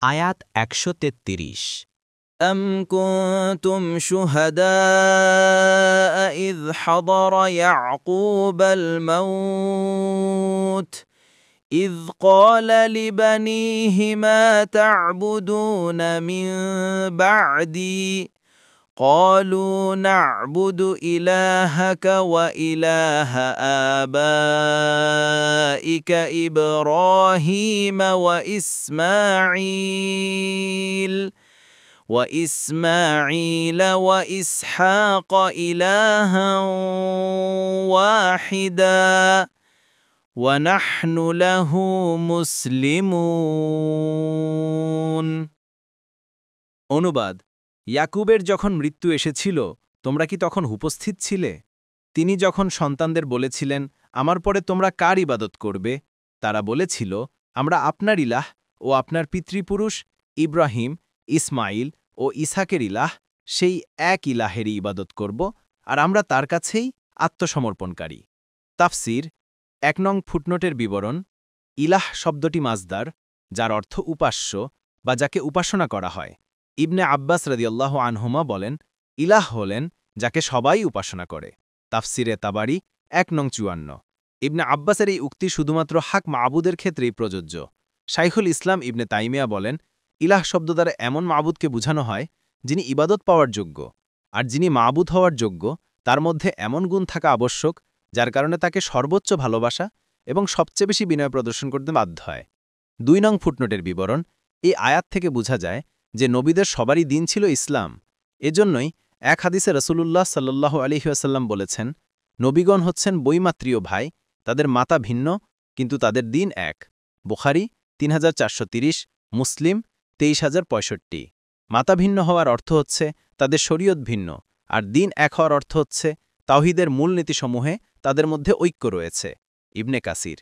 আয়াত ১৩৩। أم كنتم شهداء إذ حضر يعقوب الموت إذ قال لبنيه ما تعبدون من بعدي قالوا نعبد إلهك وإله آبائك إبراهيم وإسماعيل وإسحاق إلها واحدا ونحن له مسلمون। অনুবাদ: ইয়াকুবের যখন মৃত্যু এসেছিল তোমরা কি তখন উপস্থিত ছিলে? তিনি যখন সন্তানদের বলেছিলেন, আমার পরে তোমরা কার ইবাদত করবে? তারা বলেছিল, আমরা আপনার ইলাহ ও আপনার পিতৃপুরুষ ইব্রাহিম, ইসমাইল ও ইসাকের ইলাহ, সেই এক ইলাহেরই ইবাদত করব, আর আমরা তার কাছেই আত্মসমর্পণকারী। তাফসির ১ নং ফুটনোটের বিবরণ: ইলাহ শব্দটি মাজদার, যার অর্থ উপাস্য বা যাকে উপাসনা করা হয়। ইবনে আব্বাস রাদিয়াল্লাহু আনহুমা বলেন, ইলাহ হলেন যাকে সবাই উপাসনা করে। তাফসিরে তাবারি ১ নং ৫৪। ইবনে আব্বাসের এই উক্তি শুধুমাত্র হাক মাবুদের ক্ষেত্রেই প্রযোজ্য। শাইখুল ইসলাম ইবনে তাইমিয়া বলেন, ইলাহ শব্দ দ্বারা এমন মাবুদকে বোঝানো হয় যিনি ইবাদত পাওয়ার যোগ্য, আর যিনি মাবুদ হওয়ার যোগ্য তার মধ্যে এমন গুণ থাকা আবশ্যক যার কারণে তাকে সর্বোচ্চ ভালোবাসা এবং সবচেয়ে বেশি বিনয় প্রদর্শন করতে বাধ্য হয়। ২ নং ফুটনোটের বিবরণ: এই আয়াত থেকে বোঝা যায় যে নবীদের সবারই দিন ছিল ইসলাম। এজন্যই এক হাদিসে রাসূলুল্লাহ সাল্লাল্লাহু আলাইহি ওয়াসাল্লাম বলেছেন, নবীগণ হচ্ছেন বৈমাত্রীয় ভাই, তাদের মাতা ভিন্ন কিন্তু তাদের দিন এক। বুখারী ৩৪৩০, মুসলিম ২৩০৬৫। মাতা ভিন্ন হওয়ার অর্থ হচ্ছে তাদের শরীয়ত ভিন্ন, আর দিন এক হওয়ার অর্থ হচ্ছে তাওহীদের মূলনীতিসমূহে তাদের মধ্যে ঐক্য রয়েছে। ইবনে কাসির